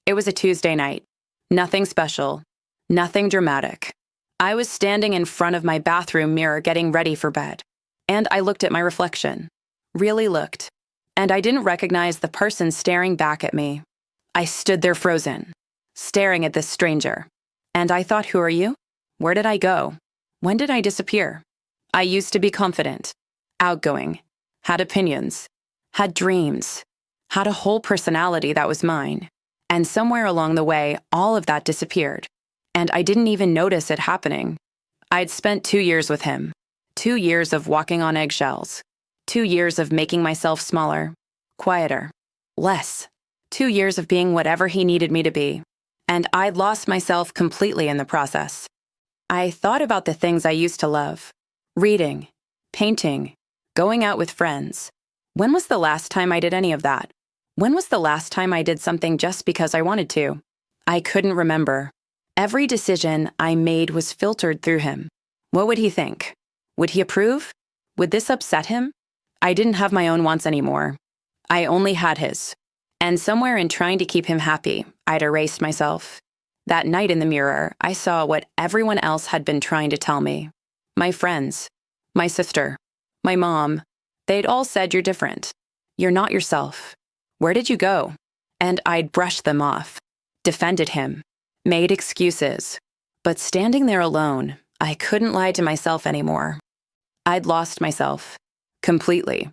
It was a Tuesday night. Nothing special. Nothing dramatic. I was standing in front of my bathroom mirror getting ready for bed. And I looked at my reflection. Really looked. And I didn't recognize the person staring back at me. I stood there frozen, staring at this stranger. And I thought, who are you? Where did I go? When did I disappear? I used to be confident, outgoing, had opinions, had dreams, had a whole personality that was mine. And somewhere along the way, all of that disappeared. And I didn't even notice it happening. I'd spent 2 years with him. 2 years of walking on eggshells. 2 years of making myself smaller, quieter, less. 2 years of being whatever he needed me to be. And I'd lost myself completely in the process. I thought about the things I used to love. Reading, painting, going out with friends. When was the last time I did any of that? When was the last time I did something just because I wanted to? I couldn't remember. Every decision I made was filtered through him. What would he think? Would he approve? Would this upset him? I didn't have my own wants anymore. I only had his. And somewhere in trying to keep him happy, I'd erased myself. That night in the mirror, I saw what everyone else had been trying to tell me. My friends, my sister, my mom, they'd all said you're different. You're not yourself. Where did you go? And I'd brushed them off, defended him, made excuses. But standing there alone, I couldn't lie to myself anymore. I'd lost myself. Completely.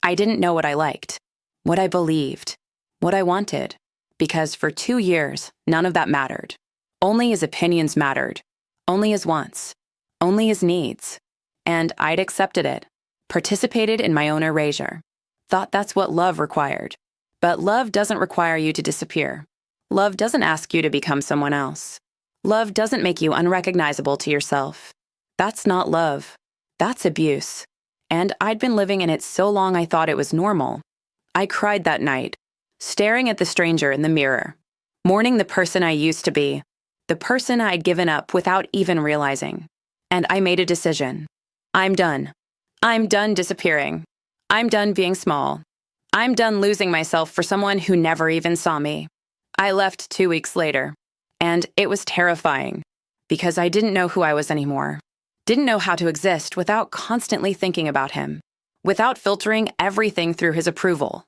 I didn't know what I liked, what I believed, what I wanted, because for 2 years, none of that mattered. Only his opinions mattered, only his wants, only his needs. And I'd accepted it, participated in my own erasure, thought that's what love required. But love doesn't require you to disappear. Love doesn't ask you to become someone else. Love doesn't make you unrecognizable to yourself. That's not love. That's abuse. And I'd been living in it so long I thought it was normal. I cried that night, staring at the stranger in the mirror, mourning the person I used to be, the person I'd given up without even realizing. And I made a decision. I'm done. I'm done disappearing. I'm done being small. I'm done losing myself for someone who never even saw me. I left 2 weeks later, and it was terrifying because I didn't know who I was anymore. Didn't know how to exist without constantly thinking about him, without filtering everything through his approval.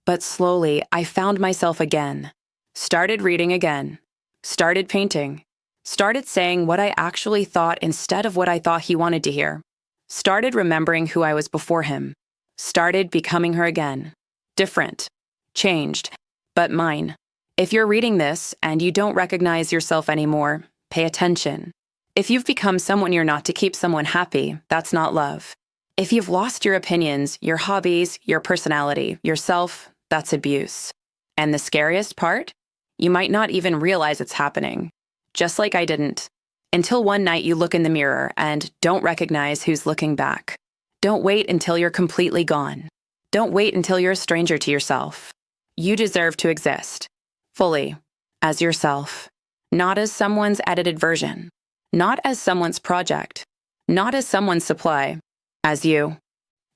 But slowly, I found myself again, started reading again, started painting, started saying what I actually thought instead of what I thought he wanted to hear, started remembering who I was before him, started becoming her again. Different, changed, but mine. If you're reading this and you don't recognize yourself anymore, pay attention. If you've become someone you're not to keep someone happy, that's not love. If you've lost your opinions, your hobbies, your personality, yourself, that's abuse. And the scariest part? You might not even realize it's happening. Just like I didn't. Until one night you look in the mirror and don't recognize who's looking back. Don't wait until you're completely gone. Don't wait until you're a stranger to yourself. You deserve to exist, fully, as yourself, not as someone's edited version, not as someone's project, not as someone's supply, as you.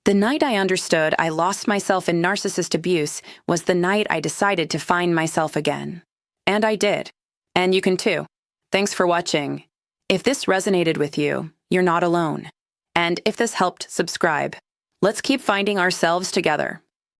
The night I understood I lost myself in narcissist abuse was the night I decided to find myself again. And I did. And you can too. Thanks for watching. If this resonated with you, you're not alone. And if this helped, subscribe. Let's keep finding ourselves together.